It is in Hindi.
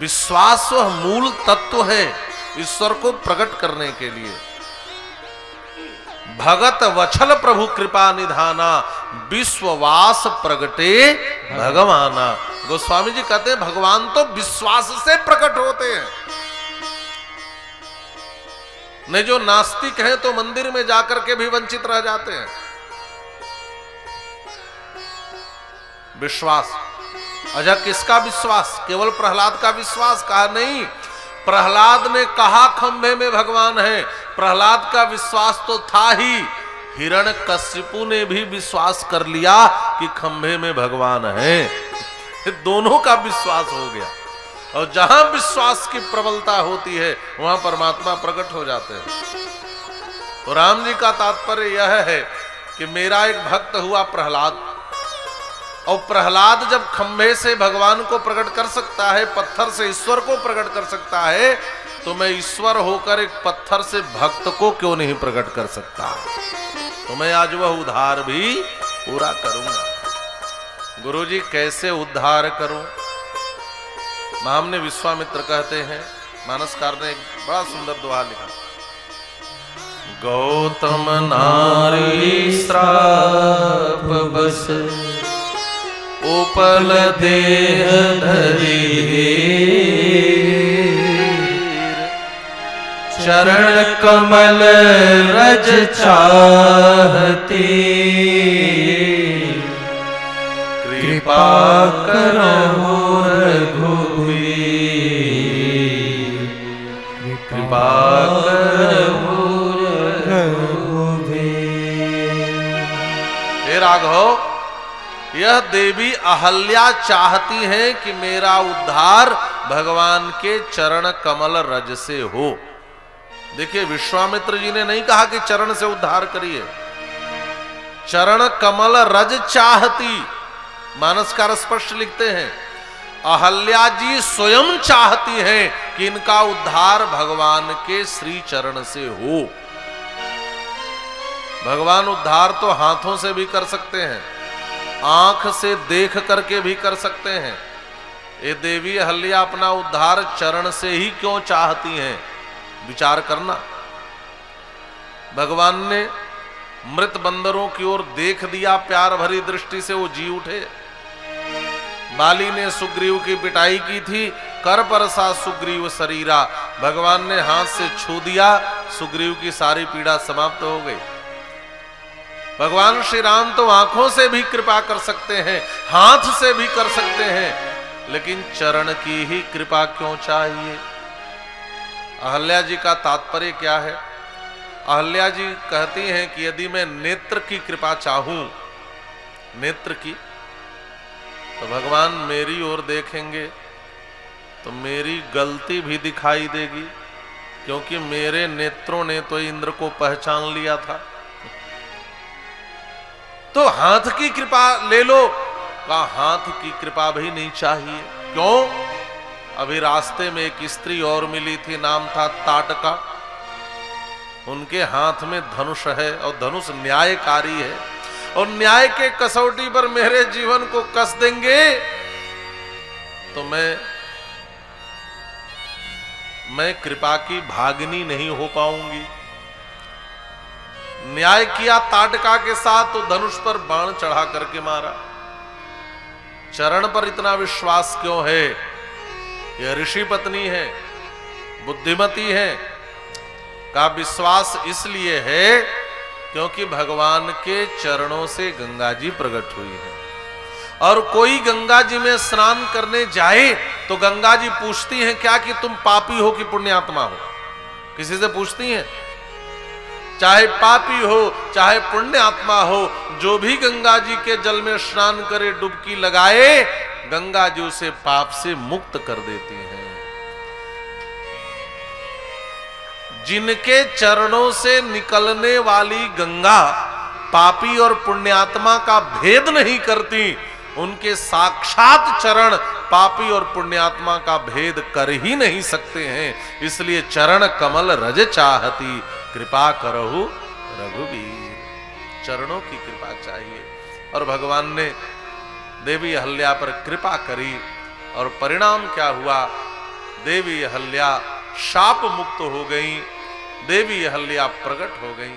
विश्वास वह मूल तत्व है ईश्वर को प्रकट करने के लिए। भगत वछल प्रभु कृपा निधाना, विश्ववास प्रगटे भगवाना। गोस्वामी जी कहते हैं भगवान तो विश्वास से प्रकट होते हैं। नहीं जो नास्तिक हैं तो मंदिर में जाकर के भी वंचित रह जाते हैं। विश्वास, अच्छा किसका विश्वास? केवल प्रहलाद का विश्वास? कहा नहीं, प्रहलाद ने कहा खंभे में भगवान है, प्रहलाद का विश्वास तो था ही, हिरण्यकशिपु ने भी विश्वास कर लिया कि खंभे में भगवान है। दोनों का विश्वास हो गया। और जहां विश्वास की प्रबलता होती है वहां परमात्मा प्रकट हो जाते हैं। तो राम जी का तात्पर्य यह है कि मेरा एक भक्त हुआ प्रहलाद, और प्रहलाद जब खंभे से भगवान को प्रकट कर सकता है, पत्थर से ईश्वर को प्रकट कर सकता है, तो मैं ईश्वर होकर एक पत्थर से भक्त को क्यों नहीं प्रकट कर सकता? तो मैं आज वह उद्धार भी पूरा करूंगा। गुरुजी कैसे उद्धार करूं? महामने विश्वामित्र कहते हैं, मानसकार ने एक बड़ा सुंदर दोहा लिखा। गौतम नारी श्राप बस उपल देह धरी, चरण कमल रज चाहती, कृपा करो रघुवीर, कृपा करो रघुवीर। हे राघव, यह देवी अहल्या चाहती हैं कि मेरा उद्धार भगवान के चरण कमल रज से हो। देखिए विश्वामित्र जी ने नहीं कहा कि चरण से उद्धार करिए, चरण कमल रज चाहती। मानसकार स्पष्ट लिखते हैं अहल्या जी स्वयं चाहती हैं कि इनका उद्धार भगवान के श्री चरण से हो। भगवान उद्धार तो हाथों से भी कर सकते हैं, आंख से देख करके भी कर सकते हैं। ये देवी अहल्या अपना उद्धार चरण से ही क्यों चाहती हैं? विचार करना। भगवान ने मृत बंदरों की ओर देख दिया, प्यार भरी दृष्टि से वो जी उठे। बाली ने सुग्रीव की पिटाई की थी, कर परसा सुग्रीव शरीरा, भगवान ने हाथ से छू दिया, सुग्रीव की सारी पीड़ा समाप्त हो गई। भगवान श्री राम तो आंखों से भी कृपा कर सकते हैं, हाथ से भी कर सकते हैं, लेकिन चरण की ही कृपा क्यों चाहिए? अहल्या जी का तात्पर्य क्या है? अहल्या जी कहती हैं कि यदि मैं नेत्र की कृपा चाहूं, नेत्र की, तो भगवान मेरी ओर देखेंगे तो मेरी गलती भी दिखाई देगी, क्योंकि मेरे नेत्रों ने तो इंद्र को पहचान लिया था। तो हाथ की कृपा ले लो, का हाथ की कृपा भी नहीं चाहिए। क्यों? अभी रास्ते में एक स्त्री और मिली थी, नाम था ताटका। उनके हाथ में धनुष है और धनुष न्यायकारी है, और न्याय के कसौटी पर मेरे जीवन को कस देंगे तो मैं कृपा की भागिनी नहीं हो पाऊंगी। न्याय किया ताटका के साथ, तो धनुष पर बाण चढ़ा करके मारा। चरण पर इतना विश्वास क्यों है? यह ऋषि पत्नी है, बुद्धिमती है। का विश्वास इसलिए है क्योंकि भगवान के चरणों से गंगा जी प्रकट हुई है। और कोई गंगा जी में स्नान करने जाए तो गंगा जी पूछती हैं क्या कि तुम पापी हो कि पुण्यात्मा हो? किसी से पूछती हैं? चाहे पापी हो चाहे पुण्यात्मा हो, जो भी गंगा जी के जल में स्नान करे, डुबकी लगाए, गंगा जी उसे पाप से मुक्त कर देती हैं। जिनके चरणों से निकलने वाली गंगा पापी और पुण्यात्मा का भेद नहीं करती, उनके साक्षात चरण पापी और पुण्यात्मा का भेद कर ही नहीं सकते हैं। इसलिए चरण कमल रज चाहती, कृपा करहु रघुवीर। चरणों की कृपा चाहिए। और भगवान ने देवी अहल्या पर कृपा करी, और परिणाम क्या हुआ देवी अहल्या शाप मुक्त हो गई, देवी अहल्या प्रकट हो गई।